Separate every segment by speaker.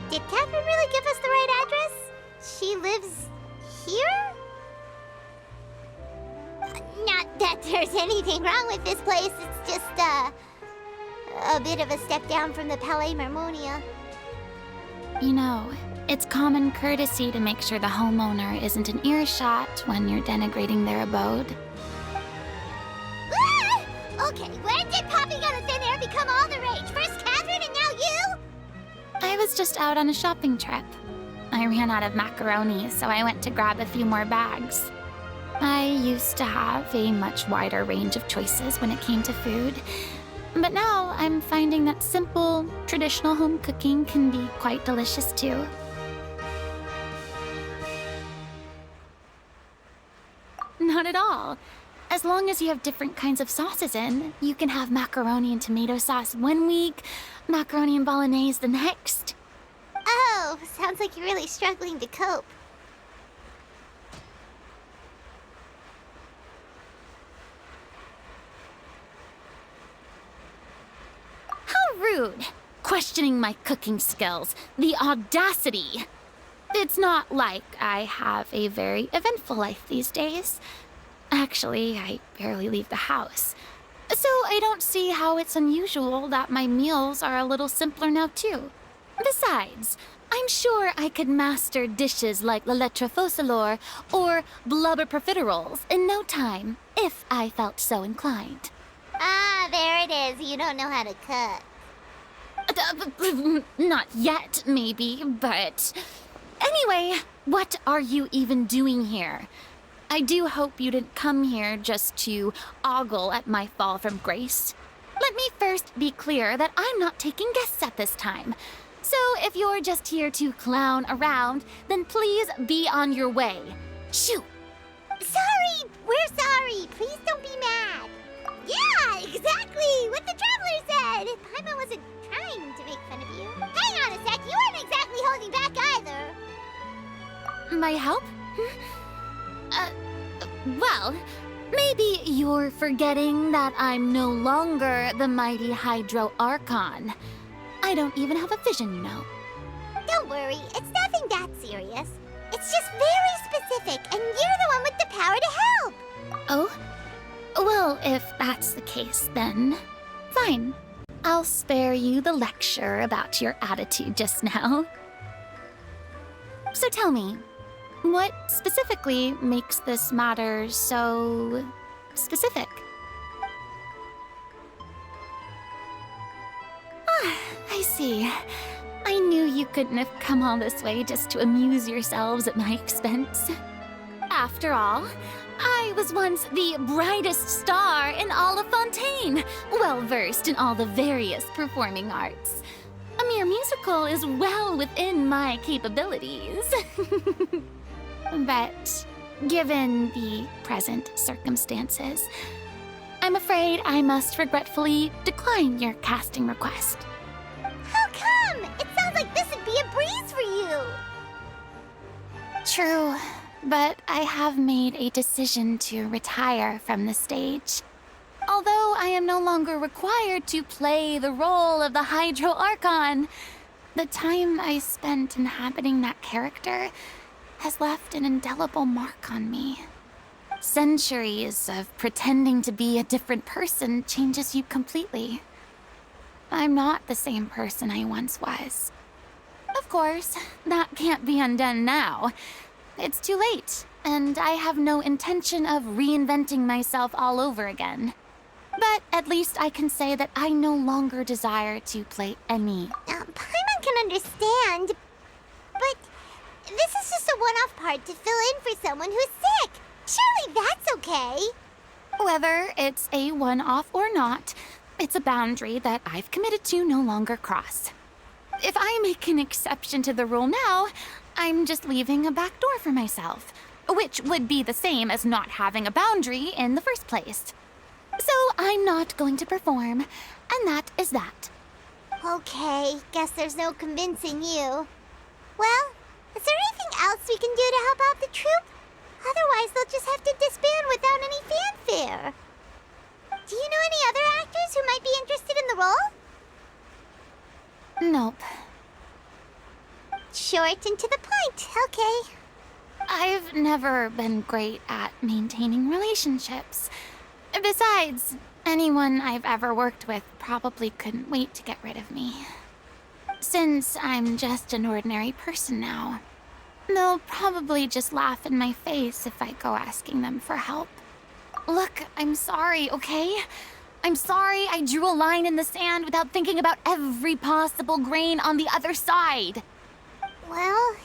Speaker 1: Did Catherine really give us the right address? She lives here? Not that there's anything wrong with this place, it's just, a bit of a step down from the Palais Marmonia.
Speaker 2: You know, it's common courtesy to make sure the homeowner isn't in earshot when you're denigrating their abode.
Speaker 1: Ah! Okay, when did popping out of thin air become all the rage? First Catherine and now you?
Speaker 2: I was just out on a shopping trip. I ran out of macaroni, so I went to grab a few more bags. I used to have a much wider range of choices when it came to food, but now I'm finding that simple, traditional home cooking can be quite delicious too. Not at all. As long as you have different kinds of sauces in, you can have macaroni and tomato sauce one week, macaroni and bolognese the next.
Speaker 1: Oh, sounds like you're really struggling to cope.
Speaker 2: How rude! Questioning my cooking skills. The audacity! It's not like I have a very eventful life these days. Actually, I barely leave the house. So I don't see how it's unusual that my meals are a little simpler now too. Besides, I'm sure I could master dishes like la lettre focilor or blubber profiteroles in no time, if I felt so inclined.
Speaker 1: Ah, there it is. You don't know how to cook.
Speaker 2: Not yet, maybe, but... Anyway, what are you even doing here? I do hope you didn't come here just to ogle at my fall from grace. Let me first be clear that I'm not taking guests at this time. So if you're just here to clown around, then please be on your way. Shoo!
Speaker 1: Sorry! We're sorry! Please don't be mad! Yeah, exactly! What the Traveler said! Paimon wasn't trying to make fun of you. Hang on a sec, you weren't exactly holding back either.
Speaker 2: My help? Well, maybe you're forgetting that I'm no longer the mighty Hydro Archon. I don't even have a vision, you know.
Speaker 1: Don't worry, it's nothing that serious. It's just very specific, and you're the one with the power to help!
Speaker 2: Oh? Well, if that's the case, then fine. I'll spare you the lecture about your attitude just now. So tell me, what specifically makes this matter so specific? Ah, I see. I knew you couldn't have come all this way just to amuse yourselves at my expense. After all, I was once the brightest star in all of Fontaine, well-versed in all the various performing arts. A mere musical is well within my capabilities. But given the present circumstances, I'm afraid I must regretfully decline your casting request.
Speaker 1: How come? It sounds like this would be a breeze for you!
Speaker 2: True, but I have made a decision to retire from the stage. Although I am no longer required to play the role of the Hydro Archon, the time I spent inhabiting that character has left an indelible mark on me. Centuries of pretending to be a different person changes you completely. I'm not the same person I once was. Of course, that can't be undone now. It's too late, and I have no intention of reinventing myself all over again. But at least I can say that I no longer desire to play any.
Speaker 1: Paimon can understand, but this is just a one-off part to fill in for someone who's sick. Surely that's okay.
Speaker 2: Whether it's a one-off or not, it's a boundary that I've committed to no longer cross. If I make an exception to the rule now, I'm just leaving a back door for myself, which would be the same as not having a boundary in the first place. So I'm not going to perform, and that is that.
Speaker 1: Okay, guess there's no convincing you. Well, is there anything else we can do to help out the troupe? Otherwise, they'll just have to disband without any fanfare. others who might be interested in the role?
Speaker 2: Nope.
Speaker 1: Short and to the point, okay.
Speaker 2: I've never been great at maintaining relationships. Besides, anyone I've ever worked with probably couldn't wait to get rid of me. Since I'm just an ordinary person now, they'll probably just laugh in my face if I go asking them for help. Look, I'm sorry, okay? I'm sorry I drew a line in the sand without thinking about every possible grain on the other side.
Speaker 1: Well,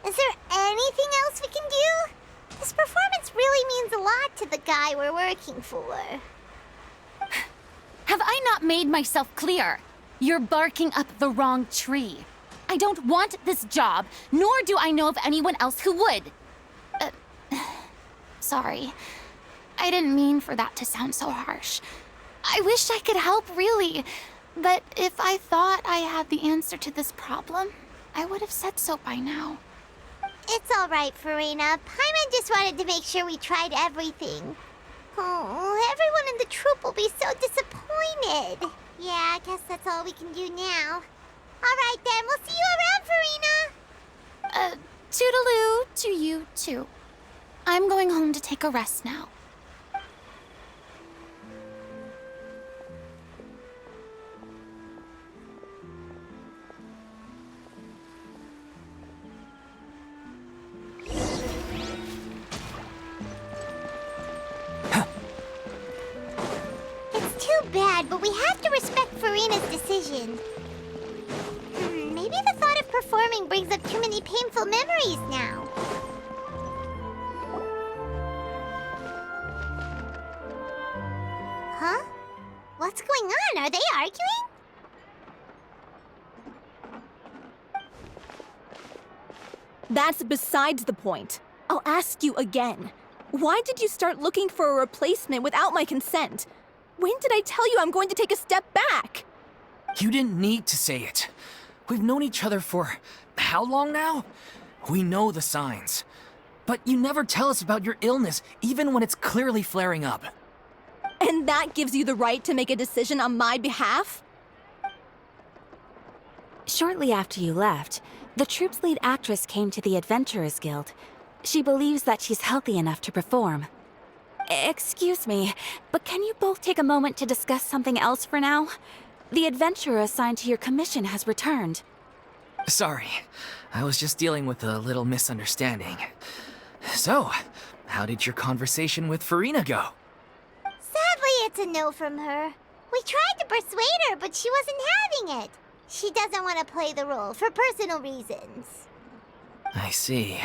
Speaker 1: is there anything else we can do? This performance really means a lot to the guy we're working for.
Speaker 2: Have I not made myself clear? You're barking up the wrong tree. I don't want this job, nor do I know of anyone else who would. Sorry. I didn't mean for that to sound so harsh. I wish I could help, really. But if I thought I had the answer to this problem, I would have said so by now.
Speaker 1: It's all right, Farina. Paimon just wanted to make sure we tried everything. Oh, everyone in the troupe will be so disappointed. Yeah, I guess that's all we can do now. All right, then. We'll see you around, Farina.
Speaker 2: Toodaloo to you, too. I'm going home to take a rest now.
Speaker 1: Bad, but we have to respect Farina's decision. Maybe the thought of performing brings up too many painful memories now. Huh? What's going on? Are they arguing?
Speaker 3: That's besides the point. I'll ask you again. Why did you start looking for a replacement without my consent? When did I tell you I'm going to take a step back?
Speaker 4: You didn't need to say it. We've known each other for how long now? We know the signs. But you never tell us about your illness, even when it's clearly flaring up.
Speaker 3: And that gives you the right to make a decision on my behalf?
Speaker 5: Shortly after you left, the troupe's lead actress came to the Adventurers Guild. She believes that she's healthy enough to perform. Excuse me, but can you both take a moment to discuss something else for now? The adventurer assigned to your commission has returned.
Speaker 4: Sorry, I was just dealing with a little misunderstanding. So, how did your conversation with Farina go?
Speaker 1: Sadly, it's a no from her. We tried to persuade her, but she wasn't having it. She doesn't want to play the role for personal reasons.
Speaker 4: I see.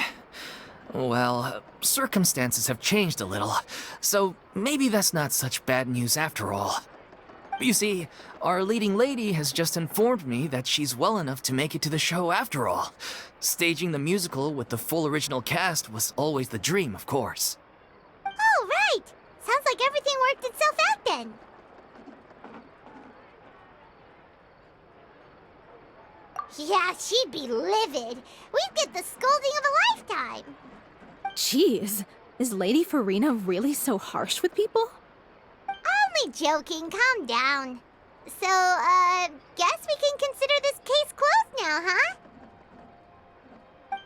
Speaker 4: Well, circumstances have changed a little, so maybe that's not such bad news after all. You see, our leading lady has just informed me that she's well enough to make it to the show after all. Staging the musical with the full original cast was always the dream, of course.
Speaker 1: Oh, right! Sounds like everything worked itself out then. Yeah, she'd be livid. We'd get the scolding of a lifetime.
Speaker 3: Jeez, is Lady Farina really so harsh with people?
Speaker 1: Only joking, calm down. So, guess we can consider this case closed now, huh?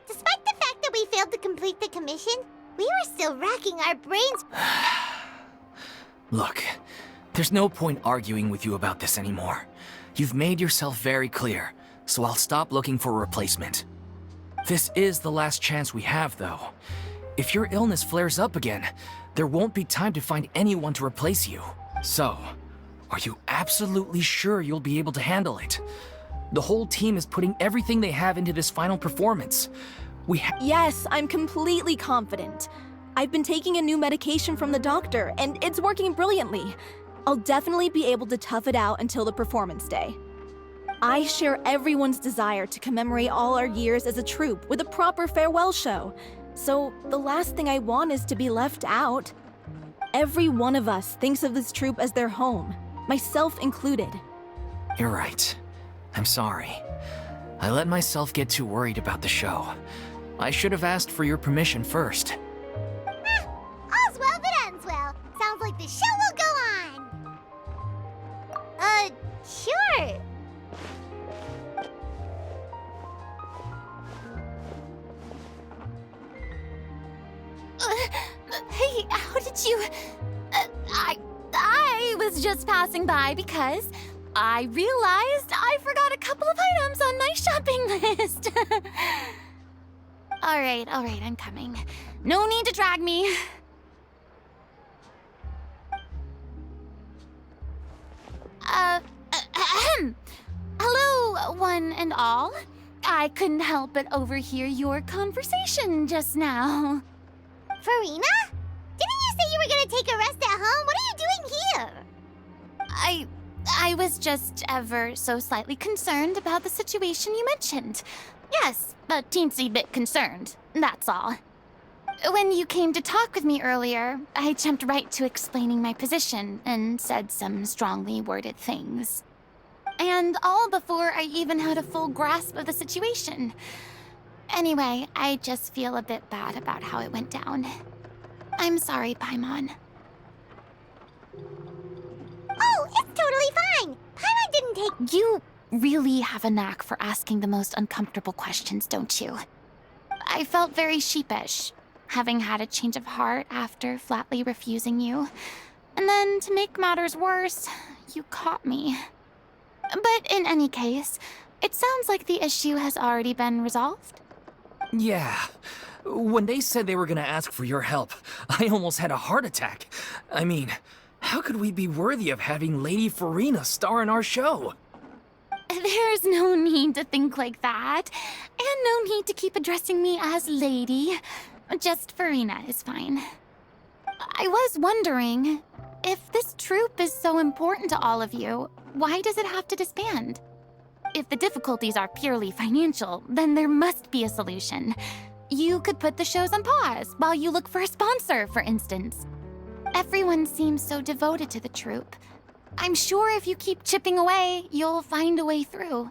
Speaker 1: Despite the fact that we failed to complete the commission, we were still racking our brains.
Speaker 4: Look, there's no point arguing with you about this anymore. You've made yourself very clear, so I'll stop looking for a replacement. This is the last chance we have, though. If your illness flares up again, there won't be time to find anyone to replace you. So, are you absolutely sure you'll be able to handle it? The whole team is putting everything they have into this final performance.
Speaker 3: Yes, I'm completely confident. I've been taking a new medication from the doctor, and it's working brilliantly. I'll definitely be able to tough it out until the performance day. I share everyone's desire to commemorate all our years as a troupe with a proper farewell show. So the last thing I want is to be left out. Every one of us thinks of this troupe as their home, myself included.
Speaker 4: You're right. I'm sorry. I let myself get too worried about the show. I should have asked for your permission first.
Speaker 1: All's well that ends well. Sounds like the show will go on.
Speaker 2: How did you... I was just passing by because I realized I forgot a couple of items on my shopping list. All right, I'm coming. No need to drag me. Hello, one and all. I couldn't help but overhear your conversation just now.
Speaker 1: Farina? Didn't you say you were gonna take a rest at home? What are you doing here?
Speaker 2: I was just ever so slightly concerned about the situation you mentioned. Yes, a teensy bit concerned, that's all. When you came to talk with me earlier, I jumped right to explaining my position and said some strongly worded things. And all before I even had a full grasp of the situation. Anyway, I just feel a bit bad about how it went down. I'm sorry, Paimon.
Speaker 1: Oh, it's totally fine. Paimon didn't take...
Speaker 2: You really have a knack for asking the most uncomfortable questions, don't you? I felt very sheepish, having had a change of heart after flatly refusing you. And then, to make matters worse, you caught me. But in any case, it sounds like the issue has already been resolved.
Speaker 4: Yeah. When they said they were gonna ask for your help, I almost had a heart attack. I mean, how could we be worthy of having Lady Farina star in our show?
Speaker 2: There's no need to think like that. And no need to keep addressing me as Lady. Just Farina is fine. I was wondering, if this troupe is so important to all of you, why does it have to disband? If the difficulties are purely financial, then there must be a solution. You could put the shows on pause while you look for a sponsor, for instance. Everyone seems so devoted to the troupe. I'm sure if you keep chipping away, you'll find a way through.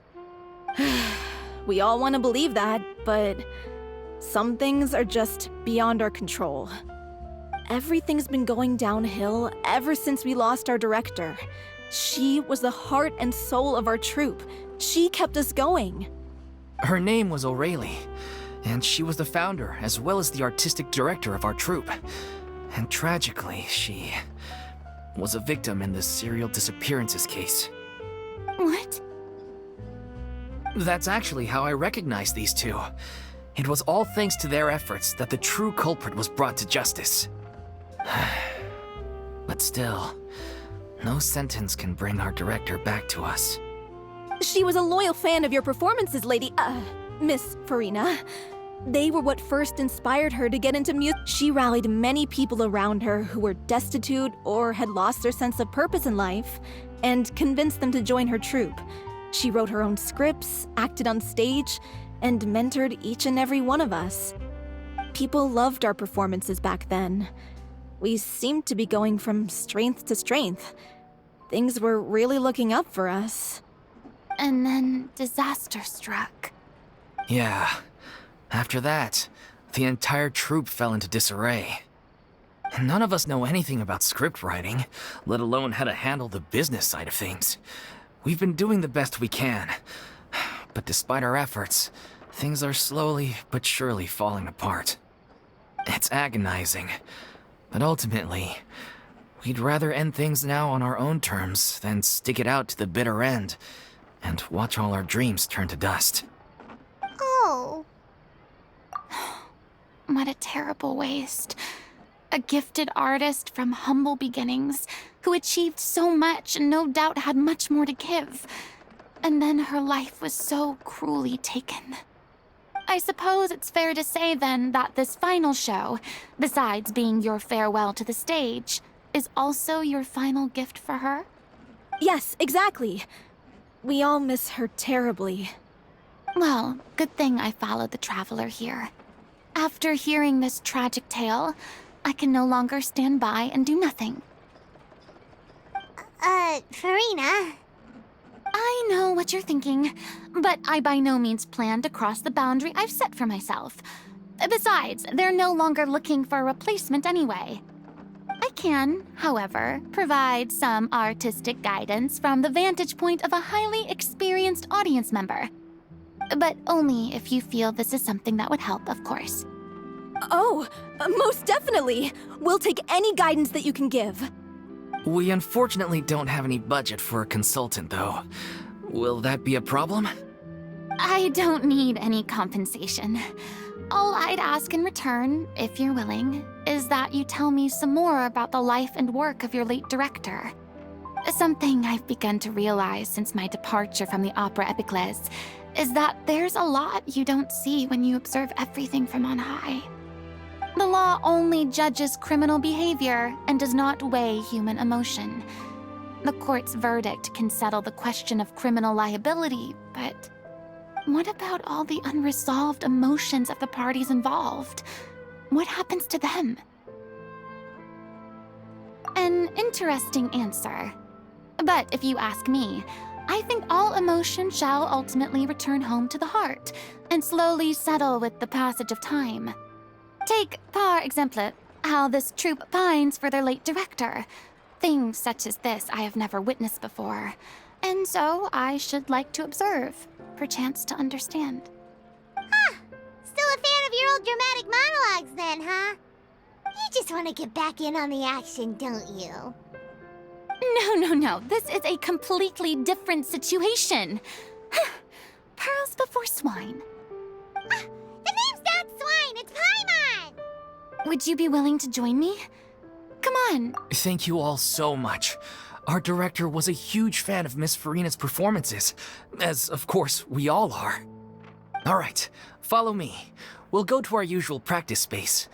Speaker 3: We all want to believe that, but some things are just beyond our control. Everything's been going downhill ever since we lost our director. She was the heart and soul of our troupe. She kept us going.
Speaker 4: Her name was O'Reilly, and she was the founder as well as the artistic director of our troupe. And tragically, she was a victim in the serial disappearances case.
Speaker 2: What?
Speaker 4: That's actually how I recognized these two. It was all thanks to their efforts that the true culprit was brought to justice. But still, no sentence can bring our director back to us.
Speaker 3: She was a loyal fan of your performances, Miss Farina. They were what first inspired her to get into music. She rallied many people around her who were destitute or had lost their sense of purpose in life, and convinced them to join her troupe. She wrote her own scripts, acted on stage, and mentored each and every one of us. People loved our performances back then. We seemed to be going from strength to strength. Things were really looking up for us.
Speaker 2: And then disaster struck.
Speaker 4: Yeah. After that, the entire troupe fell into disarray. None of us know anything about script writing, let alone how to handle the business side of things. We've been doing the best we can, but despite our efforts, things are slowly but surely falling apart. It's agonizing, but ultimately, we'd rather end things now on our own terms than stick it out to the bitter end and watch all our dreams turn to dust.
Speaker 1: Oh.
Speaker 2: What a terrible waste. A gifted artist from humble beginnings who achieved so much and no doubt had much more to give. And then her life was so cruelly taken. I suppose it's fair to say then that this final show, besides being your farewell to the stage, is also your final gift for her?
Speaker 3: Yes, exactly. We all miss her terribly.
Speaker 2: Well, good thing I followed the traveler here. After hearing this tragic tale, I can no longer stand by and do nothing.
Speaker 1: Farina?
Speaker 2: I know what you're thinking, but I by no means plan to cross the boundary I've set for myself. Besides, they're no longer looking for a replacement anyway. I can, however, provide some artistic guidance from the vantage point of a highly experienced audience member. But only if you feel this is something that would help, of course.
Speaker 3: Oh, most definitely. We'll take any guidance that you can give.
Speaker 4: We unfortunately don't have any budget for a consultant, though. Will that be a problem?
Speaker 2: I don't need any compensation. All I'd ask in return, if you're willing, is that you tell me some more about the life and work of your late director. Something I've begun to realize since my departure from the Opera Epiclese is that there's a lot you don't see when you observe everything from on high. The law only judges criminal behavior and does not weigh human emotion. The court's verdict can settle the question of criminal liability, but what about all the unresolved emotions of the parties involved? What happens to them? An interesting answer. But if you ask me, I think all emotion shall ultimately return home to the heart and slowly settle with the passage of time. Take, par exemple, how this troupe pines for their late director. Things such as this I have never witnessed before, and so I should like to observe, perchance to understand.
Speaker 1: Huh. Still a fan of your old dramatic monologues then, huh? You just want to get back in on the action, don't you?
Speaker 2: No. This is a completely different situation. Pearls before swine.
Speaker 1: The name's not Swine, it's Paimon!
Speaker 2: Would you be willing to join me? Come on.
Speaker 4: Thank you all so much. Our director was a huge fan of Miss Farina's performances, as of course we all are. All right, follow me. We'll go to our usual practice space.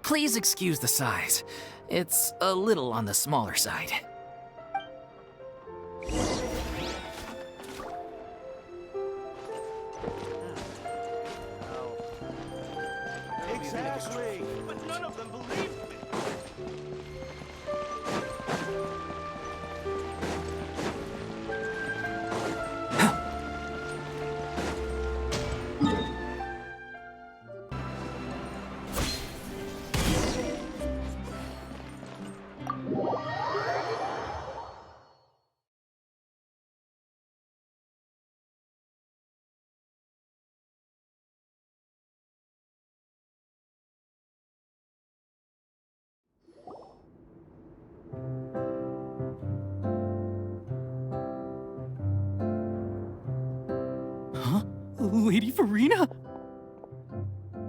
Speaker 4: Please excuse the size. It's a little on the smaller side.
Speaker 6: Exactly, but none of them believe me.
Speaker 4: Huh? Lady Farina?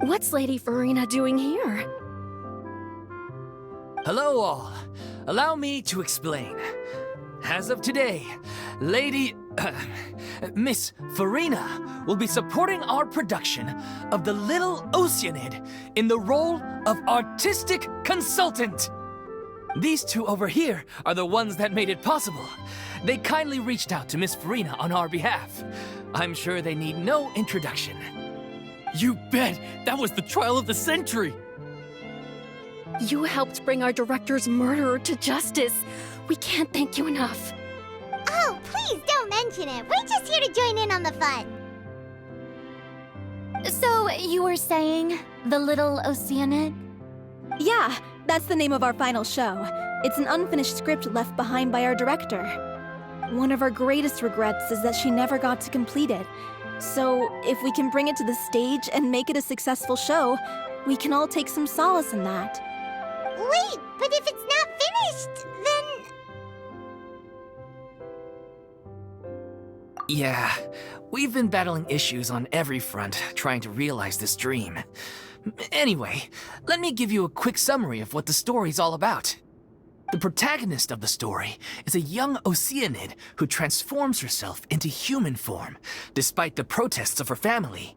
Speaker 3: What's Lady Farina doing here?
Speaker 4: Hello all. Allow me to explain. As of today, Miss Farina will be supporting our production of The Little Oceanid in the role of artistic consultant. These two over here are the ones that made it possible. They kindly reached out to Miss Farina on our behalf. I'm sure they need no introduction.
Speaker 7: You bet! That was the trial of the century!
Speaker 3: You helped bring our director's murderer to justice. We can't thank you enough.
Speaker 1: Oh, please don't mention it. We're just here to join in on the fun.
Speaker 2: So, you were saying The Little Oceanid?
Speaker 3: Yeah, that's the name of our final show. It's an unfinished script left behind by our director. One of our greatest regrets is that she never got to complete it. So, if we can bring it to the stage and make it a successful show, we can all take some solace in that.
Speaker 1: Wait, but if it's not finished, then...
Speaker 4: Yeah, we've been battling issues on every front trying to realize this dream. Anyway, let me give you a quick summary of what the story's all about. The protagonist of the story is a young Oceanid who transforms herself into human form, despite the protests of her family.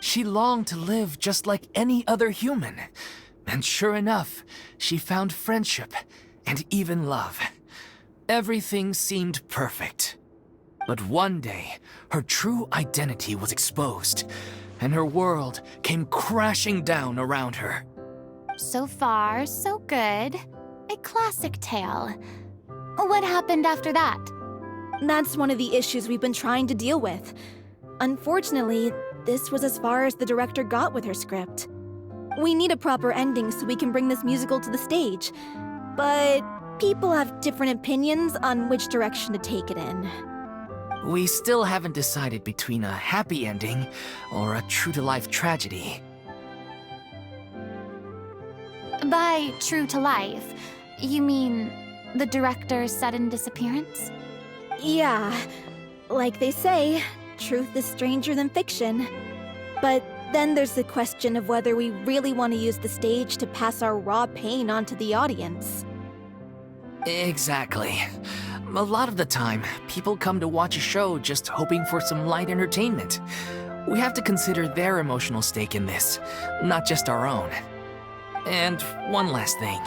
Speaker 4: She longed to live just like any other human, and sure enough, she found friendship and even love. Everything seemed perfect. But one day, her true identity was exposed, and her world came crashing down around her.
Speaker 2: So far, so good. A classic tale. What happened after that?
Speaker 3: That's one of the issues we've been trying to deal with. Unfortunately, this was as far as the director got with her script. We need a proper ending so we can bring this musical to the stage. But people have different opinions on which direction to take it in.
Speaker 4: We still haven't decided between a happy ending or a true-to-life tragedy.
Speaker 2: By true to life, you mean the director's sudden disappearance?
Speaker 3: Yeah, like they say, truth is stranger than fiction. But then there's the question of whether we really want to use the stage to pass our raw pain onto the audience.
Speaker 4: Exactly. A lot of the time, people come to watch a show just hoping for some light entertainment. We have to consider their emotional stake in this, not just our own. And one last thing.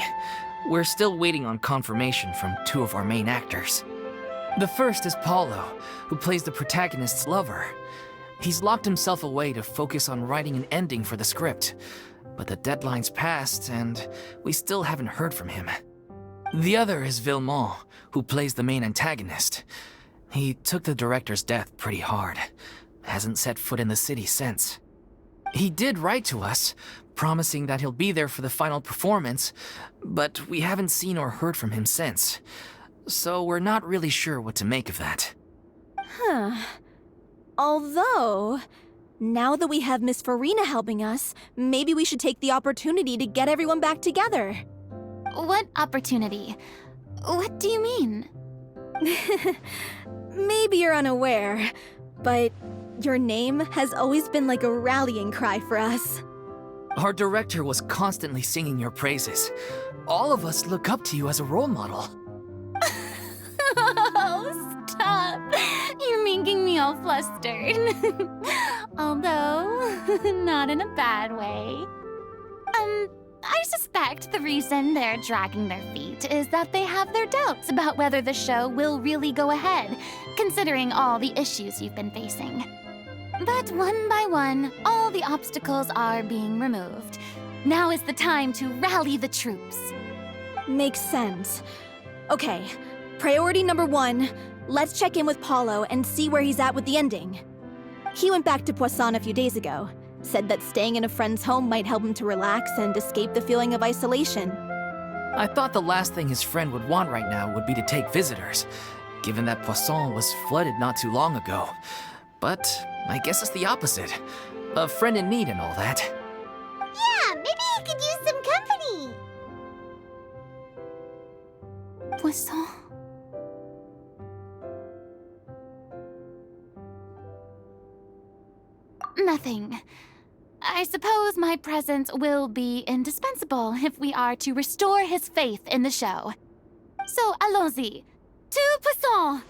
Speaker 4: We're still waiting on confirmation from two of our main actors. The first is Paulo, who plays the protagonist's lover. He's locked himself away to focus on writing an ending for the script, but the deadline's passed and we still haven't heard from him. The other is Villemont, who plays the main antagonist. He took the director's death pretty hard. Hasn't set foot in the city since. He did write to us, promising that he'll be there for the final performance, but we haven't seen or heard from him since. So we're not really sure what to make of that.
Speaker 3: Huh. Although, now that we have Miss Farina helping us, maybe we should take the opportunity to get everyone back together.
Speaker 2: What opportunity? What do you mean?
Speaker 3: Maybe you're unaware, but your name has always been like a rallying cry for us.
Speaker 4: Our director was constantly singing your praises. All of us look up to you as a role model.
Speaker 2: Oh, stop! You're making me all flustered. Although, not in a bad way. I suspect the reason they're dragging their feet is that they have their doubts about whether the show will really go ahead, considering all the issues you've been facing. But one by one, all the obstacles are being removed. Now is the time to rally the troops.
Speaker 3: Makes sense. Okay, priority number 1, let's check in with Paulo and see where he's at with the ending. He went back to Poisson a few days ago, said that staying in a friend's home might help him to relax and escape the feeling of isolation.
Speaker 4: I thought the last thing his friend would want right now would be to take visitors, given that Poisson was flooded not too long ago. But I guess it's the opposite. A friend in need and all that.
Speaker 1: Yeah, maybe he could use some company.
Speaker 2: Poisson. Nothing. I suppose my presence will be indispensable if we are to restore his faith in the show. So allons-y. To Poisson!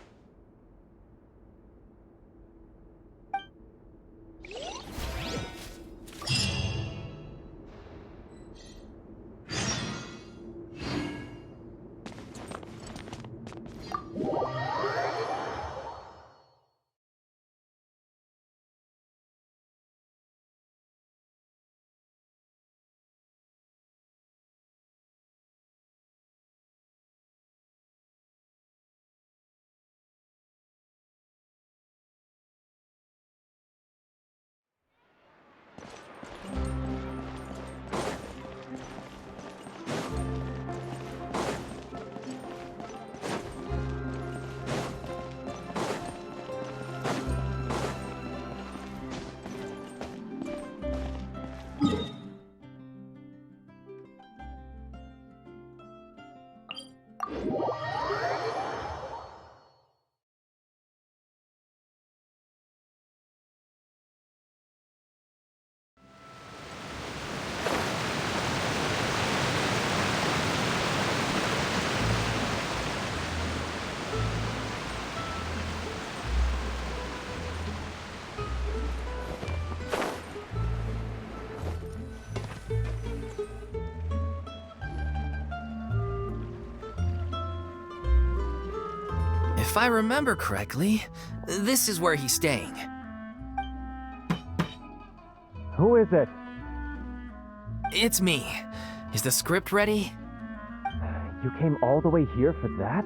Speaker 4: If I remember correctly, this is where he's staying.
Speaker 8: Who is it?
Speaker 4: It's me. Is the script ready?
Speaker 8: You came all the way here for that?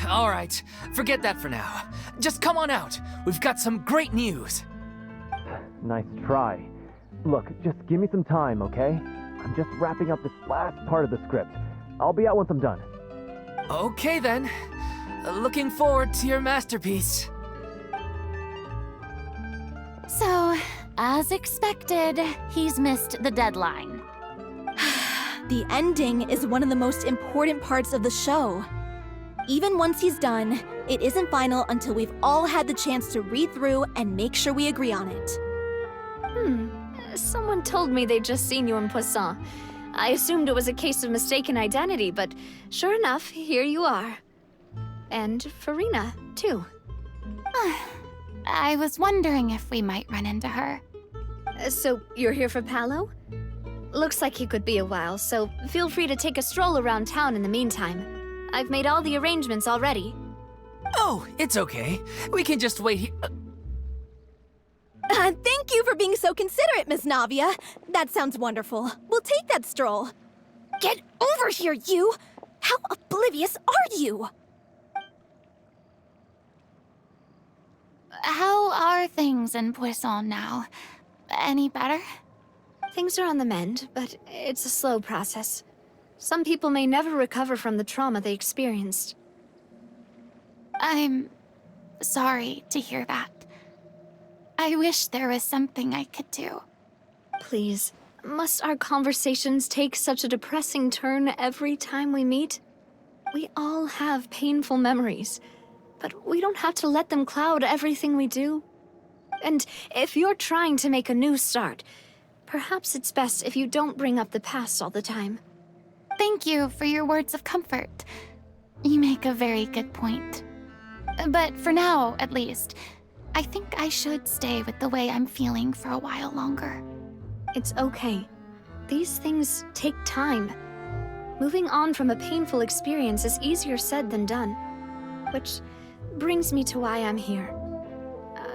Speaker 4: All right. Forget that for now. Just come on out. We've got some great news.
Speaker 8: Nice try. Look, just give me some time, okay? I'm just wrapping up this last part of the script. I'll be out once I'm done.
Speaker 4: Okay then. Looking forward to your masterpiece.
Speaker 2: So, as expected, he's missed the deadline.
Speaker 3: The ending is one of the most important parts of the show. Even once he's done, it isn't final until we've all had the chance to read through and make sure we agree on it.
Speaker 9: Someone told me they'd just seen you in Poisson. I assumed it was a case of mistaken identity, but sure enough, here you are. And Farina, too.
Speaker 2: I was wondering if we might run into her.
Speaker 9: So you're here for Paolo? Looks like he could be a while, so feel free to take a stroll around town in the meantime. I've made all the arrangements already.
Speaker 4: Oh, it's okay. We can just wait here.
Speaker 3: Thank you for being so considerate, Miss Navia. That sounds wonderful. We'll take that stroll. Get over here, you! How oblivious are you?
Speaker 2: How are things in Poisson now? Any better?
Speaker 9: Things are on the mend, but it's a slow process. Some people may never recover from the trauma they experienced.
Speaker 2: I'm sorry to hear that. I wish there was something I could do.
Speaker 9: Please, must our conversations take such a depressing turn every time we meet? We all have painful memories, but we don't have to let them cloud everything we do. And if you're trying to make a new start, perhaps it's best if you don't bring up the past all the time.
Speaker 2: Thank you for your words of comfort. You make a very good point. But for now, at least, I think I should stay with the way I'm feeling for a while longer.
Speaker 9: It's okay. These things take time. Moving on from a painful experience is easier said than done. Which brings me to why I'm here.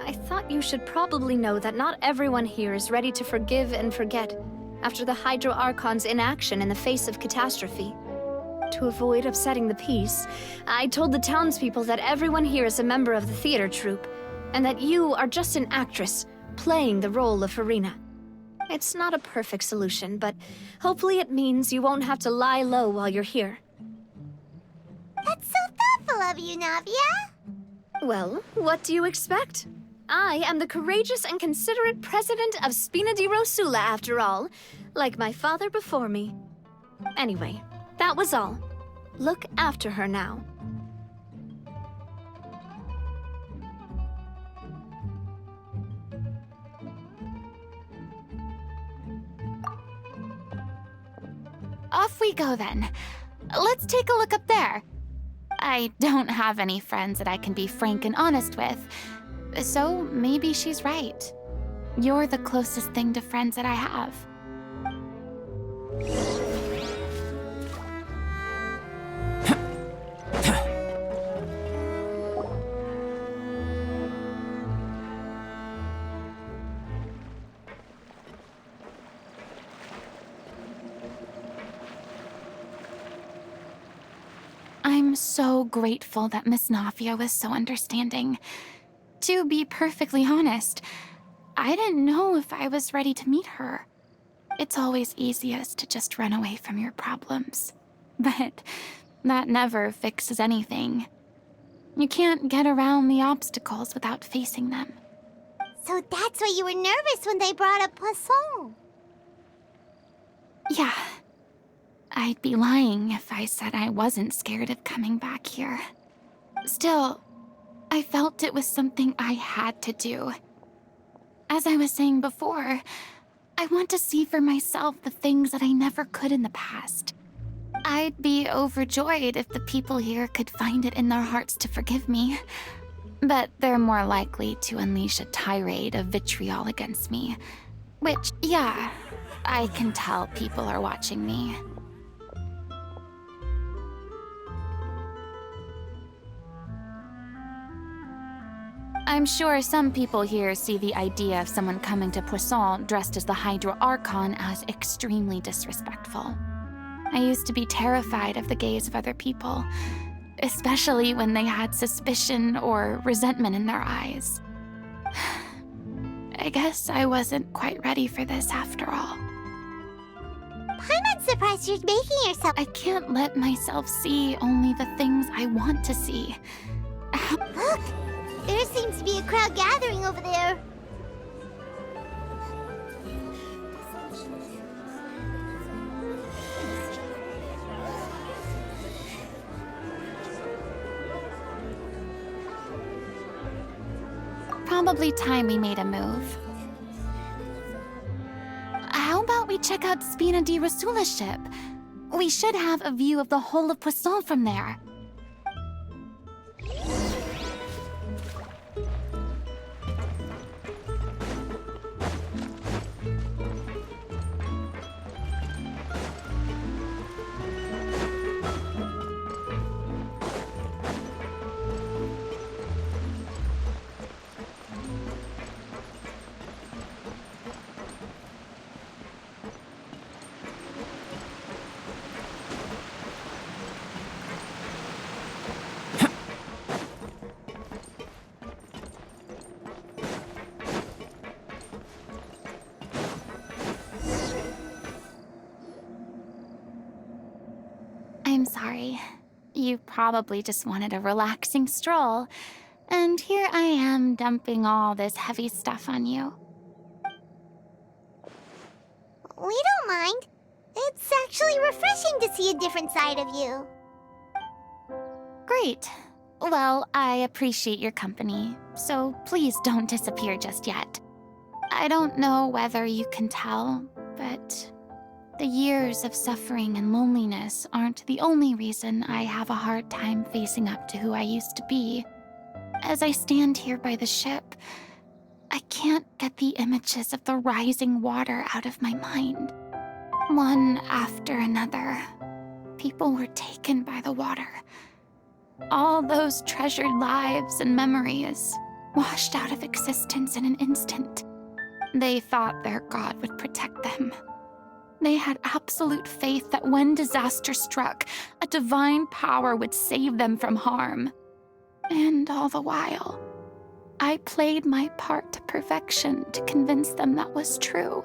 Speaker 9: I thought you should probably know that not everyone here is ready to forgive and forget after the Hydro Archon's inaction in the face of catastrophe. To avoid upsetting the peace, I told the townspeople that everyone here is a member of the theater troupe, and that you are just an actress playing the role of Farina. It's not a perfect solution, but hopefully it means you won't have to lie low while you're here.
Speaker 1: That's so thoughtful of you, Navia.
Speaker 9: Well, what do you expect? I am the courageous and considerate president of Spina di Rosula, after all, like my father before me. Anyway, that was all. Look after her now.
Speaker 2: Off we go then. Let's take a look up there. I don't have any friends that I can be frank and honest with, so maybe she's right. You're the closest thing to friends that I have. I'm so grateful that Miss Navia was so understanding. To be perfectly honest, I didn't know if I was ready to meet her. It's always easiest to just run away from your problems. But that never fixes anything. You can't get around the obstacles without facing them.
Speaker 1: So that's why you were nervous when they brought up Poisson.
Speaker 2: Yeah. I'd be lying if I said I wasn't scared of coming back here. Still, I felt it was something I had to do. As I was saying before, I want to see for myself the things that I never could in the past. I'd be overjoyed if the people here could find it in their hearts to forgive me. But they're more likely to unleash a tirade of vitriol against me. Which, yeah, I can tell people are watching me. I'm sure some people here see the idea of someone coming to Poisson dressed as the Hydro Archon as extremely disrespectful. I used to be terrified of the gaze of other people, especially when they had suspicion or resentment in their eyes. I guess I wasn't quite ready for this after all.
Speaker 1: I'm not surprised you're making yourself.
Speaker 2: I can't let myself see only the things I want to see.
Speaker 1: Look! There seems to be a crowd gathering over there.
Speaker 2: probably time we made a move. How about we check out Spina di Rasula's ship? We should have a view of the whole of Poisson from there. I'm sorry. You probably just wanted a relaxing stroll, and here I am dumping all this heavy stuff on you.
Speaker 1: We don't mind. It's actually refreshing to see a different side of you.
Speaker 2: Great. Well, I appreciate your company, so please don't disappear just yet. I don't know whether you can tell, but the years of suffering and loneliness aren't the only reason I have a hard time facing up to who I used to be. As I stand here by the ship, I can't get the images of the rising water out of my mind. One after another, people were taken by the water. All those treasured lives and memories washed out of existence in an instant. They thought their god would protect them. They had absolute faith that when disaster struck, a divine power would save them from harm. And all the while, I played my part to perfection to convince them that was true.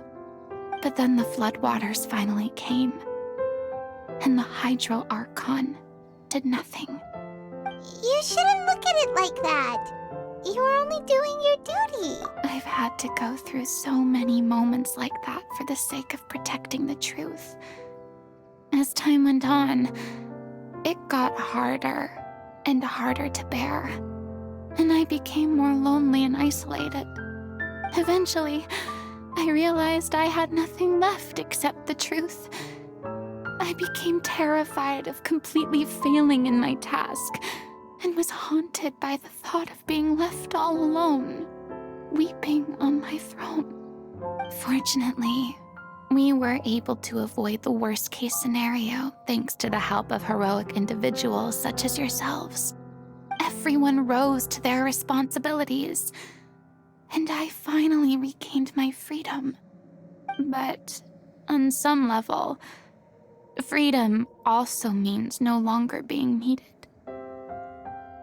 Speaker 2: But then the floodwaters finally came, and the Hydro Archon did nothing.
Speaker 1: You shouldn't look at it like that. You were only doing your duty.
Speaker 2: I've had to go through so many moments like that for the sake of protecting the truth. As time went on, it got harder and harder to bear, and I became more lonely and isolated. Eventually, I realized I had nothing left except the truth. I became terrified of completely failing in my task, and was haunted by the thought of being left all alone, weeping on my throne. Fortunately, we were able to avoid the worst-case scenario thanks to the help of heroic individuals such as yourselves. Everyone rose to their responsibilities, and I finally regained my freedom. But on some level, freedom also means no longer being needed.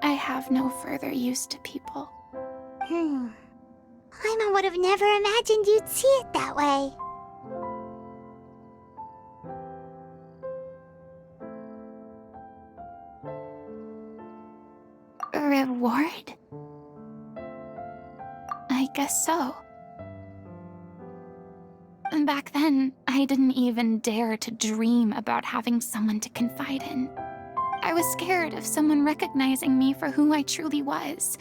Speaker 2: I have no further use to people.
Speaker 1: Paimon would have never imagined you'd see it that way.
Speaker 2: Reward? I guess so. Back then, I didn't even dare to dream about having someone to confide in. I was scared of someone recognizing me for who I truly was,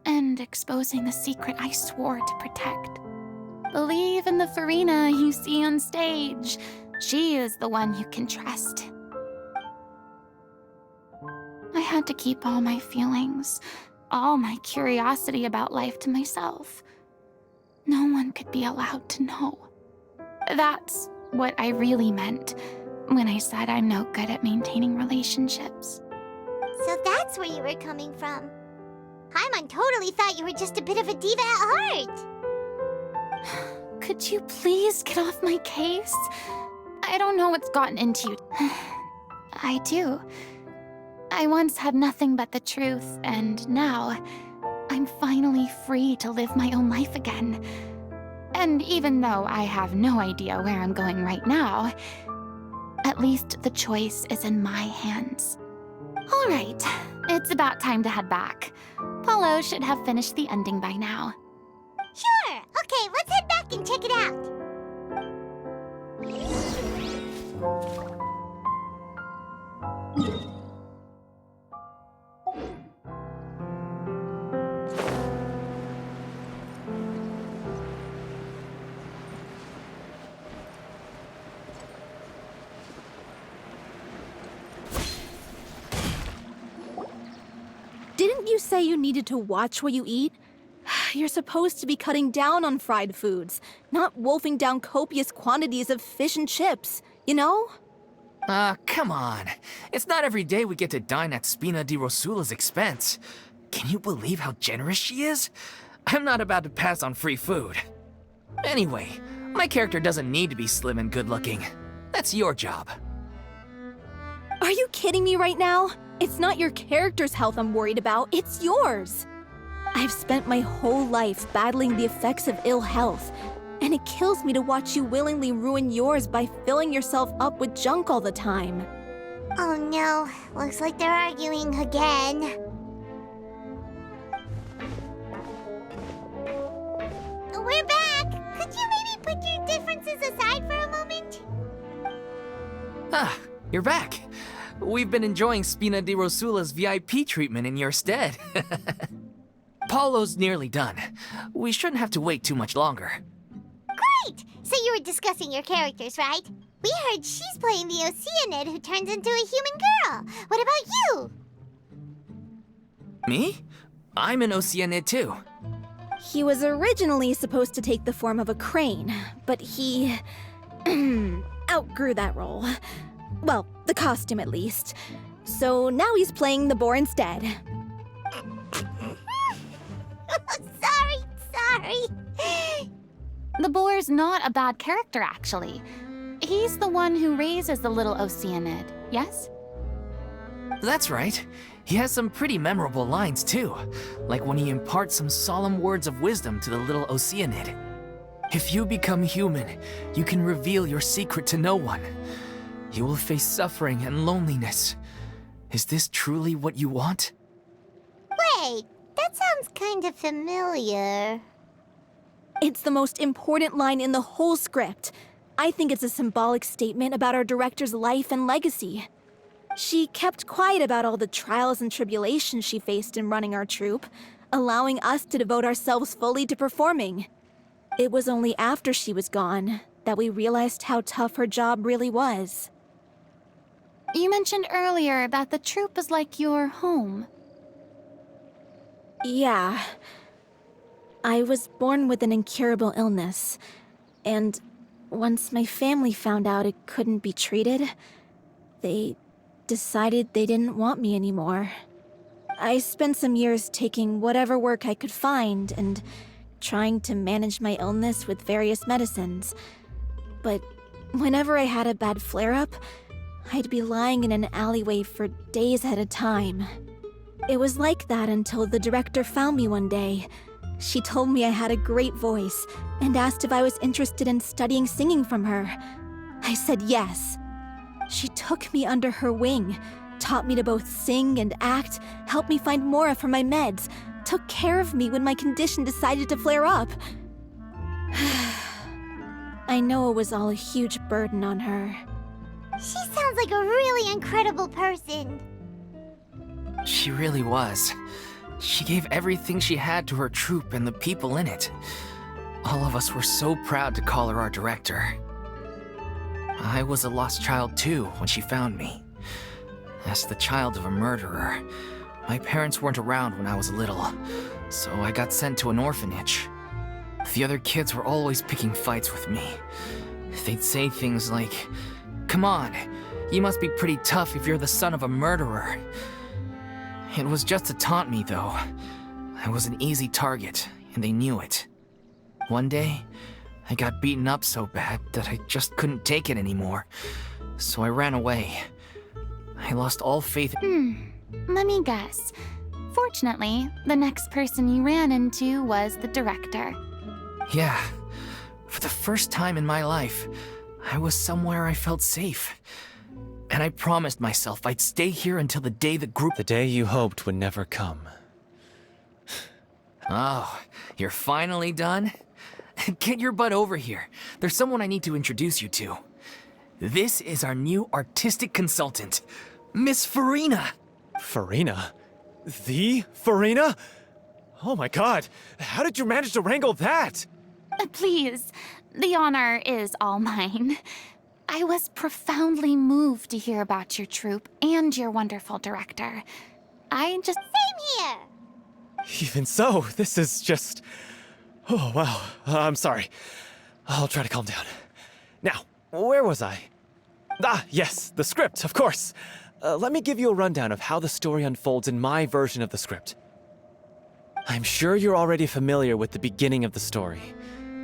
Speaker 2: and exposing the secret I swore to protect. Believe in the Farina you see on stage. She is the one you can trust. I had to keep all my feelings, all my curiosity about life to myself. No one could be allowed to know. That's what I really meant when I said I'm no good at maintaining relationships.
Speaker 1: So that's where you were coming from. Paimon totally thought you were just a bit of a diva at heart.
Speaker 2: Could you please get off my case? I don't know what's gotten into you. I do. I once had nothing but the truth, and now I'm finally free to live my own life again. And even though I have no idea where I'm going right now, at least the choice is in my hands. All right, it's about time to head back. Paulo should have finished the ending by now.
Speaker 1: Sure. Okay, let's head back and check it out.
Speaker 3: didn't you say you needed to watch what you eat? You're supposed to be cutting down on fried foods, not wolfing down copious quantities of fish and chips, you know?
Speaker 4: Come on. It's not every day we get to dine at Spina di Rosula's expense. Can you believe how generous she is? I'm not about to pass on free food. Anyway, my character doesn't need to be slim and good-looking. That's your job.
Speaker 3: Are you kidding me right now? It's not your character's health I'm worried about, it's yours. I've spent my whole life battling the effects of ill health, and it kills me to watch you willingly ruin yours by filling yourself up with junk all the time.
Speaker 1: Oh no, looks like they're arguing again. We're back! Could you maybe put your differences aside for a moment?
Speaker 4: Ah, you're back. We've been enjoying Spina di Rosula's VIP treatment in your stead. Paulo's nearly done. We shouldn't have to wait too much longer.
Speaker 1: Great! So you were discussing your characters, right? We heard she's playing the Oceanid who turns into a human girl. What about you?
Speaker 4: Me? I'm an Oceanid too.
Speaker 3: He was originally supposed to take the form of a crane, but he outgrew that role. Well, the costume at least. So now he's playing the boar instead.
Speaker 1: Sorry.
Speaker 2: The boar's not a bad character, actually. He's the one who raises the little Oceanid, yes?
Speaker 4: That's right. He has some pretty memorable lines too, like when he imparts some solemn words of wisdom to the little Oceanid. If you become human, you can reveal your secret to no one. You will face suffering and loneliness. Is this truly what you want?
Speaker 1: Wait, that sounds kind of familiar.
Speaker 3: It's the most important line in the whole script. I think it's a symbolic statement about our director's life and legacy. She kept quiet about all the trials and tribulations she faced in running our troupe, allowing us to devote ourselves fully to performing. It was only after she was gone that we realized how tough her job really was.
Speaker 2: You mentioned earlier that the troupe is like your home.
Speaker 3: Yeah. I was born with an incurable illness, and once my family found out it couldn't be treated, they decided they didn't want me anymore. I spent some years taking whatever work I could find and trying to manage my illness with various medicines. But whenever I had a bad flare-up, I'd be lying in an alleyway for days at a time. It was like that until the director found me one day. She told me I had a great voice and asked if I was interested in studying singing from her. I said yes. She took me under her wing, taught me to both sing and act, helped me find Mora for my meds, took care of me when my condition decided to flare up. I know it was all a huge burden on her.
Speaker 1: She sounds like a really incredible person.
Speaker 4: She really was. She gave everything she had to her troupe and the people in it. All of us were so proud to call her our director. I was a lost child too when she found me. As the child of a murderer, my parents weren't around when I was little, so I got sent to an orphanage. The other kids were always picking fights with me. They'd say things like, "Come on, you must be pretty tough if you're the son of a murderer." It was just to taunt me, though. I was an easy target, and they knew it. One day, I got beaten up so bad that I just couldn't take it anymore, so I ran away. I lost all faith.
Speaker 2: Let me guess. Fortunately, the next person you ran into was the director.
Speaker 4: Yeah. For the first time in my life, I was somewhere I felt safe. And I promised myself I'd stay here until the day the group—
Speaker 8: The day you hoped would never come.
Speaker 4: Oh, you're finally done? Get your butt over here. There's someone I need to introduce you to. This is our new artistic consultant, Miss Farina.
Speaker 8: Farina? The Farina? Oh my god, how did you manage to wrangle that?
Speaker 2: Please, the honor is all mine. I was profoundly moved to hear about your troupe and your wonderful director.
Speaker 1: Same here!
Speaker 8: Even so, this is just... Oh, wow. I'm sorry. I'll try to calm down. Now, where was I? Ah, yes, the script, of course. Let me give you a rundown of how the story unfolds in my version of the script. I'm sure you're already familiar with the beginning of the story.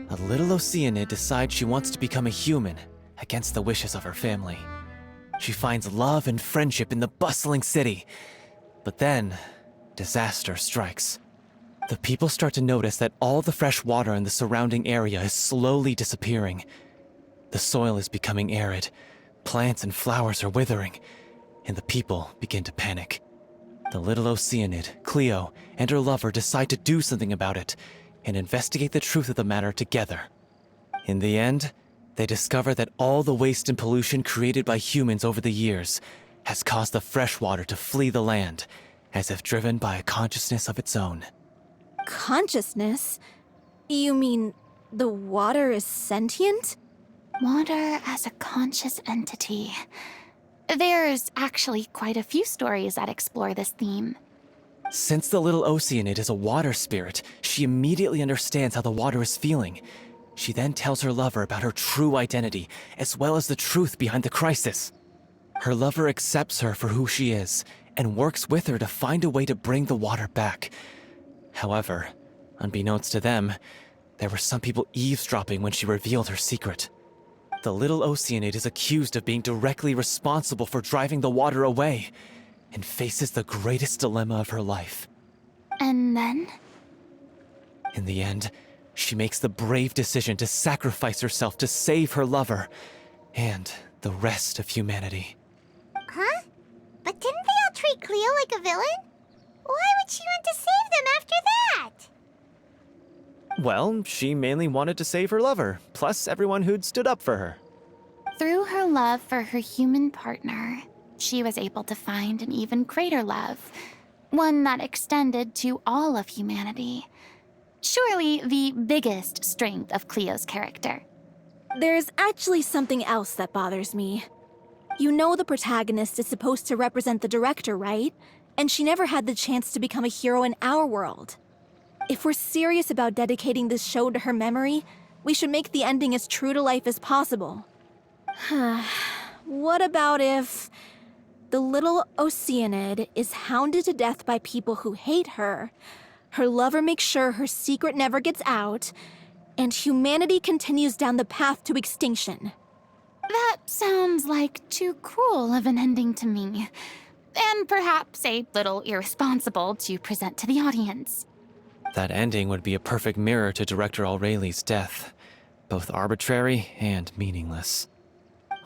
Speaker 8: A little Oceanid decides she wants to become a human, against the wishes of her family. She finds love and friendship in the bustling city. But then, disaster strikes. The people start to notice that all the fresh water in the surrounding area is slowly disappearing. The soil is becoming arid, plants and flowers are withering, and the people begin to panic. The little Oceanid, Cleo, and her lover decide to do something about it, and investigate the truth of the matter together. In the end, they discover that all the waste and pollution created by humans over the years has caused the fresh water to flee the land, as if driven by a consciousness of its own.
Speaker 3: Consciousness? You mean the water is sentient?
Speaker 2: Water as a conscious entity. There's actually quite a few stories that explore this theme.
Speaker 8: Since the little Oceanid is a water spirit, she immediately understands how the water is feeling. She then tells her lover about her true identity, as well as the truth behind the crisis. Her lover accepts her for who she is, and works with her to find a way to bring the water back. However, unbeknownst to them, there were some people eavesdropping when she revealed her secret. The little Oceanid is accused of being directly responsible for driving the water away, and faces the greatest dilemma of her life.
Speaker 2: And then?
Speaker 8: In the end, she makes the brave decision to sacrifice herself to save her lover, and the rest of humanity.
Speaker 1: Huh? But didn't they all treat Cleo like a villain? Why would she want to save them after that?
Speaker 8: Well, she mainly wanted to save her lover, plus everyone who'd stood up for her.
Speaker 2: Through her love for her human partner, she was able to find an even greater love, one that extended to all of humanity. Surely the biggest strength of Cleo's character.
Speaker 3: There's actually something else that bothers me. You know the protagonist is supposed to represent the director, right? And she never had the chance to become a hero in our world. If we're serious about dedicating this show to her memory, we should make the ending as true to life as possible. What about if the little Oceanid is hounded to death by people who hate her, her lover makes sure her secret never gets out, and humanity continues down the path to extinction?
Speaker 2: That sounds like too cruel of an ending to me, and perhaps a little irresponsible to present to the audience.
Speaker 8: That ending would be a perfect mirror to Director Aureli's death, both arbitrary and meaningless.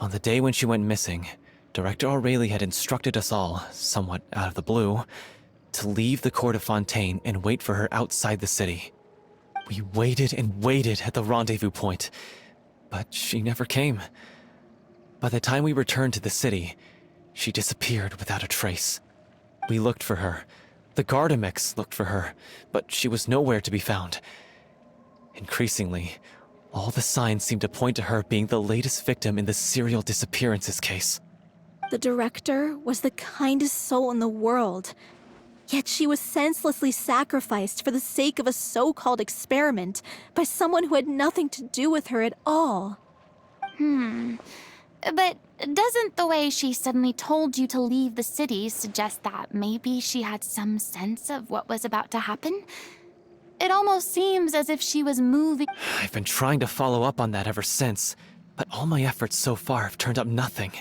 Speaker 8: On the day when she went missing, Director Aureli had instructed us all, somewhat out of the blue, to leave the court of Fontaine and wait for her outside the city. We waited and waited at the rendezvous point, but she never came. By the time we returned to the city, she disappeared without a trace. We looked for her. The Gardamex looked for her, but she was nowhere to be found. Increasingly, all the signs seemed to point to her being the latest victim in the serial disappearances case.
Speaker 3: The director was the kindest soul in the world, yet she was senselessly sacrificed for the sake of a so-called experiment by someone who had nothing to do with her at all.
Speaker 2: But doesn't the way she suddenly told you to leave the city suggest that maybe she had some sense of what was about to happen? It almost seems as if she was moving.
Speaker 8: I've been trying to follow up on that ever since, but all my efforts so far have turned up nothing.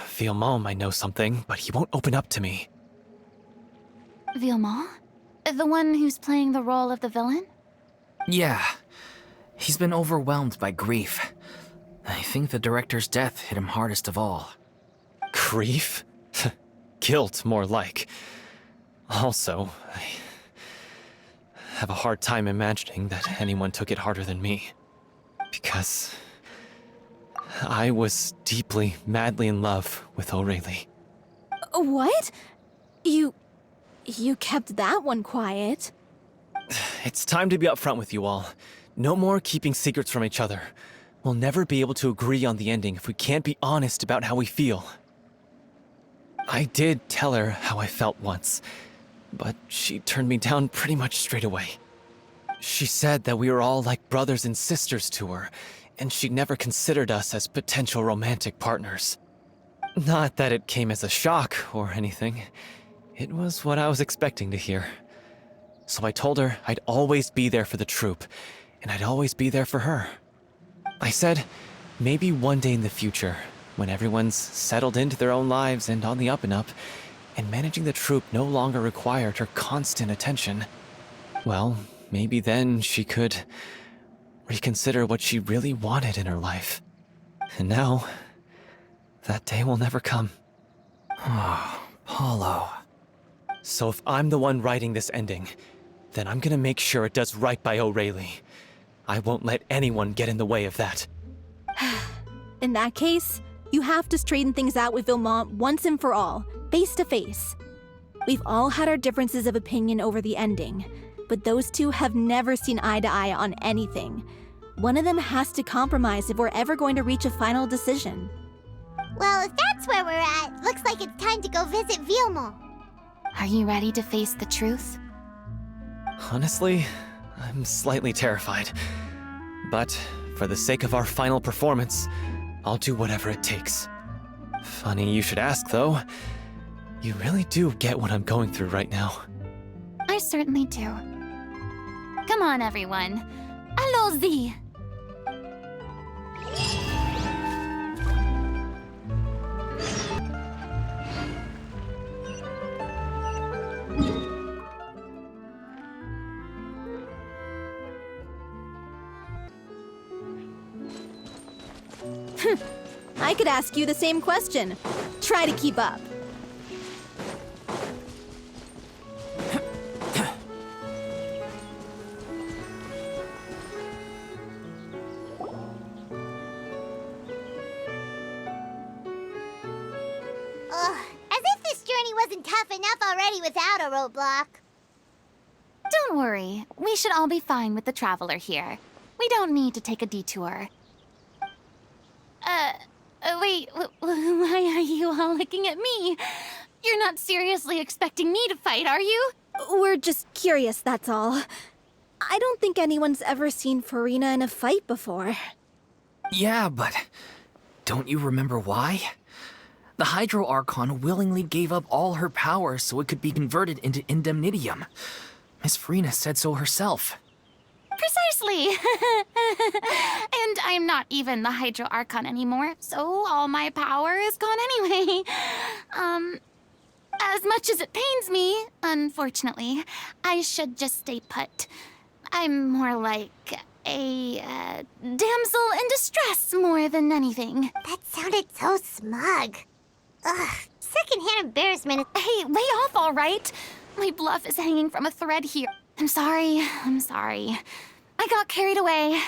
Speaker 8: Villemont might know something, but he won't open up to me.
Speaker 2: Villemont? The one who's playing the role of the villain?
Speaker 4: Yeah. He's been overwhelmed by grief. I think the director's death hit him hardest of all.
Speaker 8: Grief? Guilt, more like. Also, I have a hard time imagining that anyone took it harder than me. Because I was deeply, madly in love with Aureli.
Speaker 3: What? You kept that one quiet.
Speaker 8: It's time to be upfront with you all. No more keeping secrets from each other. We'll never be able to agree on the ending if we can't be honest about how we feel. I did tell her how I felt once, but she turned me down pretty much straight away. She said that we were all like brothers and sisters to her, and she never considered us as potential romantic partners. Not that it came as a shock or anything. It was what I was expecting to hear. So I told her I'd always be there for the troupe, and I'd always be there for her. I said, maybe one day in the future, when everyone's settled into their own lives and on the up and up, and managing the troupe no longer required her constant attention, well, maybe then she could reconsider what she really wanted in her life. And now, that day will never come.
Speaker 4: Oh, Paulo.
Speaker 8: So if I'm the one writing this ending, then I'm gonna make sure it does right by O'Reilly. I won't let anyone get in the way of that.
Speaker 3: In that case, you have to straighten things out with Vilmont once and for all, face to face. We've all had our differences of opinion over the ending, but those two have never seen eye to eye on anything. One of them has to compromise if we're ever going to reach a final decision.
Speaker 1: Well, if that's where we're at, looks like it's time to go visit Vilmont.
Speaker 2: Are you ready to face the truth?
Speaker 8: Honestly, I'm slightly terrified. But for the sake of our final performance, I'll do whatever it takes. Funny you should ask, though. You really do get what I'm going through right now.
Speaker 2: I certainly do. Come on, everyone. Allons-y!
Speaker 3: I could ask you the same question. Try to keep up.
Speaker 1: Ugh, as if this journey wasn't tough enough already without a roadblock.
Speaker 2: Don't worry. We should all be fine with the traveler here. We don't need to take a detour. Wait, why are you all looking at me? You're not seriously expecting me to fight, are you?
Speaker 3: We're just curious, that's all. I don't think anyone's ever seen Farina in a fight before.
Speaker 4: Yeah, but don't you remember why? The Hydro Archon willingly gave up all her powers so it could be converted into indemnitium. Miss Farina said so herself.
Speaker 2: Precisely! And I'm not even the Hydro Archon anymore, so all my power is gone anyway. As much as it pains me, unfortunately, I should just stay put. I'm more like a damsel in distress more than anything.
Speaker 1: That sounded so smug. Ugh, secondhand embarrassment.
Speaker 2: Hey, lay off, all right? My bluff is hanging from a thread here. I'm sorry. I got carried away.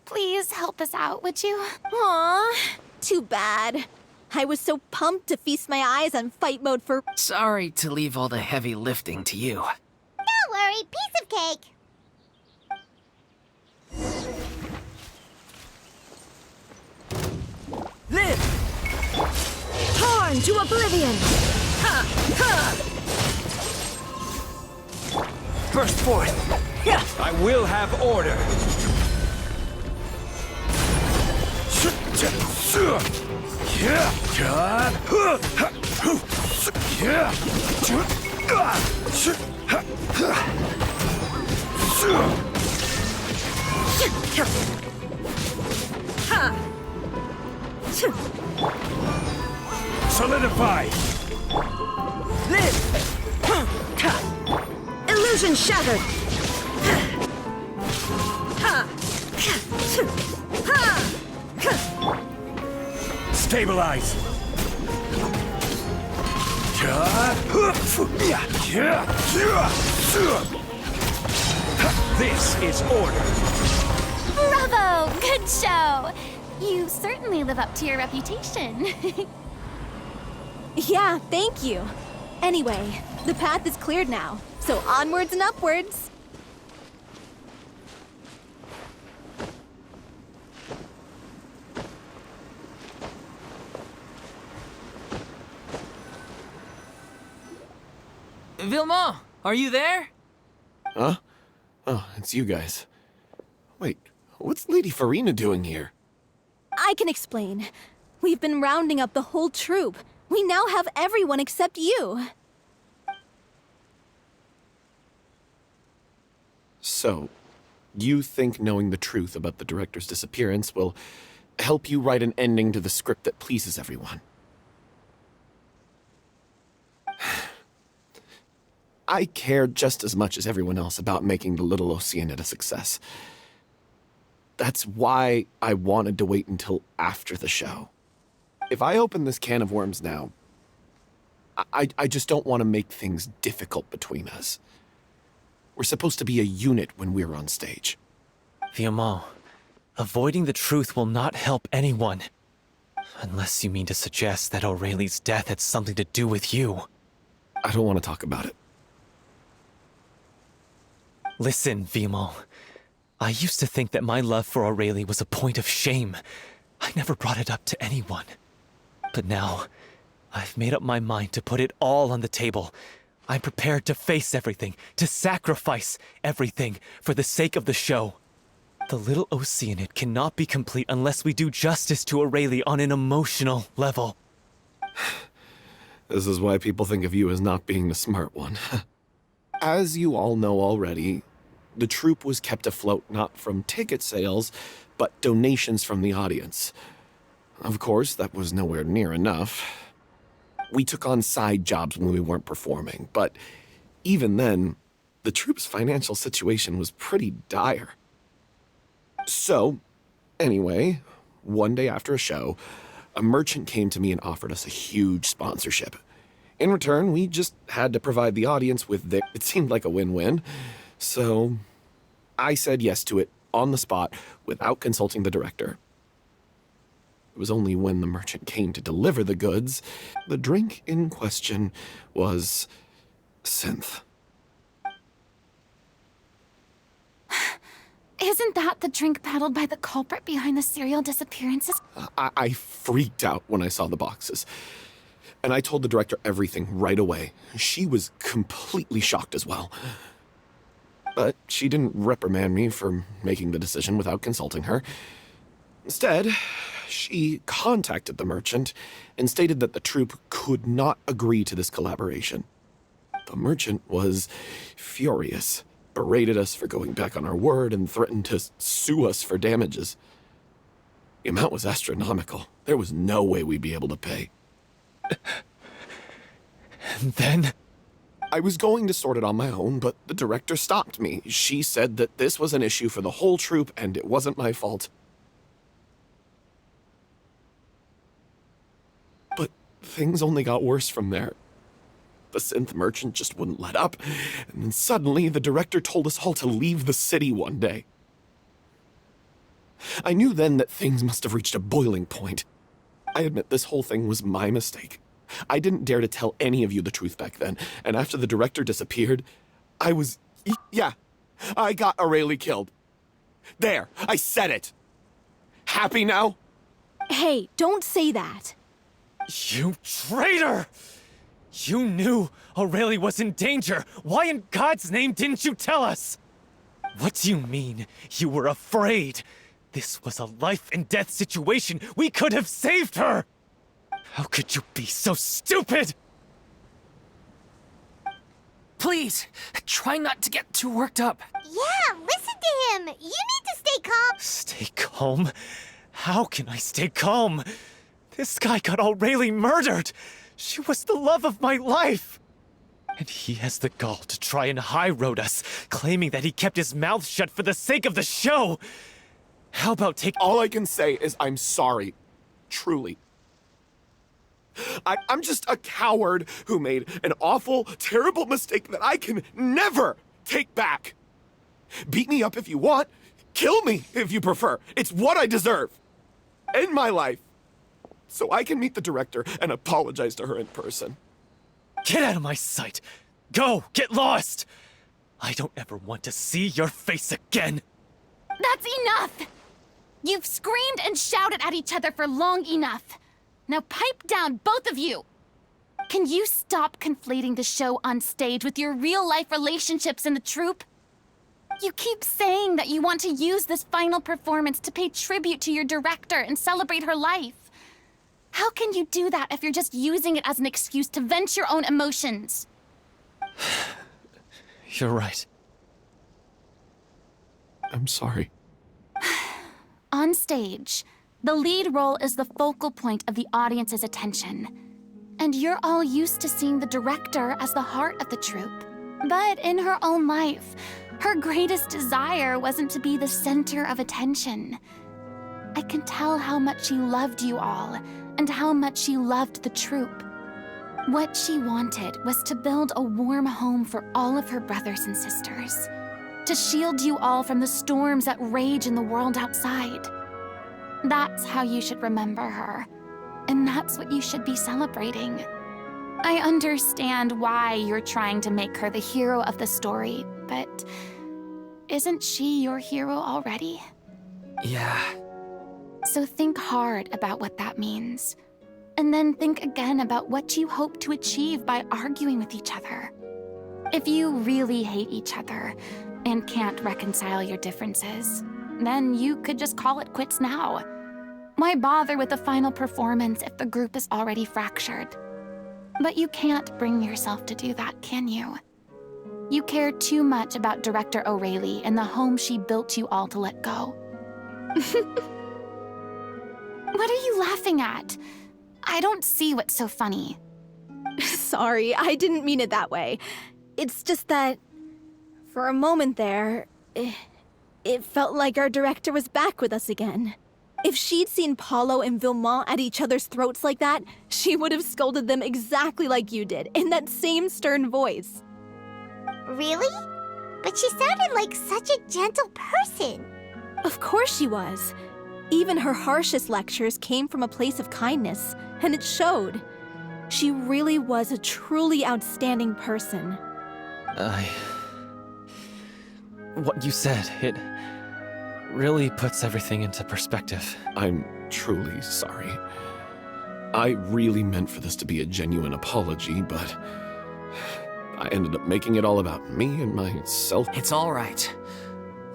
Speaker 2: Please help us out, would you?
Speaker 3: Aw, too bad. I was so pumped to feast my eyes on fight mode for—
Speaker 4: Sorry to leave all the heavy lifting to you.
Speaker 1: Don't worry, piece of cake.
Speaker 6: Live!
Speaker 9: Torn to oblivion!
Speaker 6: Ha! Ha! Burst forth! Yeah! I will have order! Solidify! Live!
Speaker 9: Illusion shattered!
Speaker 6: Stabilize! This is order!
Speaker 2: Bravo! Good show! You certainly live up to your reputation.
Speaker 3: Yeah, thank you. Anyway, the path is cleared now, so onwards and upwards.
Speaker 4: Vilmont! Are you there?
Speaker 10: Huh? Oh, it's you guys. Wait, what's Lady Farina doing here?
Speaker 3: I can explain. We've been rounding up the whole troop. We now have everyone except you.
Speaker 10: So, you think knowing the truth about the director's disappearance will help you write an ending to the script that pleases everyone? I care just as much as everyone else about making the Little Oceanid a success. That's why I wanted to wait until after the show. If I open this can of worms now, I just don't want to make things difficult between us. We're supposed to be a unit when we're on stage.
Speaker 8: Viamont, avoiding the truth will not help anyone. Unless you mean to suggest that Aurelie's death had something to do with you.
Speaker 10: I don't want to talk about it.
Speaker 8: Listen, Viamont. I used to think that my love for Aurelie was a point of shame. I never brought it up to anyone. But now, I've made up my mind to put it all on the table. I'm prepared to face everything, to sacrifice everything for the sake of the show. The Little Oceanid cannot be complete unless we do justice to Aurelie on an emotional level.
Speaker 10: This is why people think of you as not being the smart one. As you all know already, the troupe was kept afloat not from ticket sales, but donations from the audience. Of course, that was nowhere near enough. We took on side jobs when we weren't performing, but even then, the troupe's financial situation was pretty dire. So, anyway, one day after a show, a merchant came to me and offered us a huge sponsorship. In return, we just had to provide the audience with their... It seemed like a win-win, so I said yes to it on the spot without consulting the director. It was only when the merchant came to deliver the goods, the drink in question was synth.
Speaker 2: Isn't that the drink peddled by the culprit behind the serial disappearances?
Speaker 10: I freaked out when I saw the boxes. And I told the director everything right away. She was completely shocked as well. But she didn't reprimand me for making the decision without consulting her. Instead, she contacted the merchant and stated that the troupe could not agree to this collaboration. The merchant was furious, berated us for going back on our word, and threatened to sue us for damages. The amount was astronomical. There was no way we'd be able to pay.
Speaker 8: And then?
Speaker 10: I was going to sort it on my own, but the director stopped me. She said that this was an issue for the whole troupe, and it wasn't my fault. But things only got worse from there. The synth merchant just wouldn't let up, and then suddenly the director told us all to leave the city one day. I knew then that things must have reached a boiling point. I admit this whole thing was my mistake. I didn't dare to tell any of you the truth back then, and after the director disappeared, I was... Yeah, I got Aurelie killed. There, I said it. Happy now?
Speaker 3: Hey, don't say that.
Speaker 8: You traitor! You knew Aurelie was in danger. Why in God's name didn't you tell us? What do you mean, you were afraid? This was a life-and-death situation. We could have saved her! How could you be so stupid?
Speaker 4: Please, try not to get too worked up.
Speaker 1: Yeah, listen to him. You need to stay calm.
Speaker 8: Stay calm? How can I stay calm? This guy got Aurelie murdered! She was the love of my life! And he has the gall to try and high-road us, claiming that he kept his mouth shut for the sake of the show! How about
Speaker 10: All I can say is I'm sorry. Truly. I'm just a coward who made an awful, terrible mistake that I can never take back. Beat me up if you want. Kill me if you prefer. It's what I deserve. End my life. So I can meet the director and apologize to her in person.
Speaker 8: Get out of my sight! Go! Get lost! I don't ever want to see your face again!
Speaker 2: That's enough! You've screamed and shouted at each other for long enough. Now pipe down, both of you! Can you stop conflating the show on stage with your real-life relationships in the troupe? You keep saying that you want to use this final performance to pay tribute to your director and celebrate her life. How can you do that if you're just using it as an excuse to vent your own emotions?
Speaker 8: You're right.
Speaker 10: I'm sorry.
Speaker 2: On stage, the lead role is the focal point of the audience's attention. And you're all used to seeing the director as the heart of the troupe. But in her own life, her greatest desire wasn't to be the center of attention. I can tell how much she loved you all, and how much she loved the troupe. What she wanted was to build a warm home for all of her brothers and sisters. To shield you all from the storms that rage in the world outside. That's how you should remember her. And that's what you should be celebrating. I understand why you're trying to make her the hero of the story, but isn't she your hero already?
Speaker 4: Yeah.
Speaker 2: So think hard about what that means. And then think again about what you hope to achieve by arguing with each other. If you really hate each other and can't reconcile your differences, then you could just call it quits now. Why bother with the final performance if the group is already fractured? But you can't bring yourself to do that, can you? You care too much about Director O'Reilly and the home she built you all to let go. What are you laughing at? I don't see what's so funny.
Speaker 3: Sorry, I didn't mean it that way. It's just that, for a moment there, it felt like our director was back with us again. If she'd seen Paulo and Vilmont at each other's throats like that, she would have scolded them exactly like you did, in that same stern voice.
Speaker 1: Really? But she sounded like such a gentle person.
Speaker 3: Of course she was. Even her harshest lectures came from a place of kindness, and it showed. She really was a truly outstanding person.
Speaker 8: What you said, it really puts everything into perspective.
Speaker 10: I'm truly sorry. I really meant for this to be a genuine apology, but I ended up making it all about me and myself.
Speaker 4: It's all right.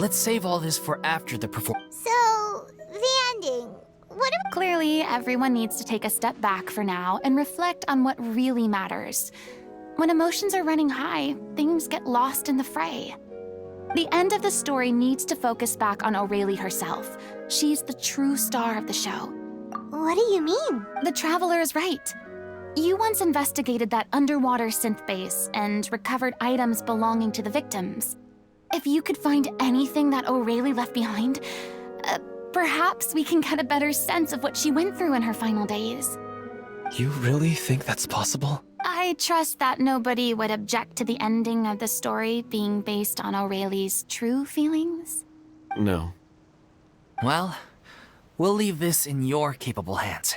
Speaker 4: Let's save all this for after the performance.
Speaker 1: So, the ending. What are
Speaker 2: Clearly, everyone needs to take a step back for now and reflect on what really matters. When emotions are running high, things get lost in the fray. The end of the story needs to focus back on O'Reilly herself. She's the true star of the show.
Speaker 1: What do you mean?
Speaker 2: The Traveler is right. You once investigated that underwater synth base and recovered items belonging to the victims. If you could find anything that O'Reilly left behind, perhaps we can get a better sense of what she went through in her final days.
Speaker 8: You really think that's possible?
Speaker 2: I trust that nobody would object to the ending of the story being based on O'Reilly's true feelings.
Speaker 10: No.
Speaker 4: Well, we'll leave this in your capable hands.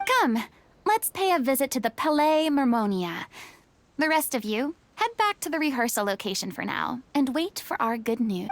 Speaker 2: Come, let's pay a visit to the Palais Mermonia. The rest of you, head back to the rehearsal location for now and wait for our good news.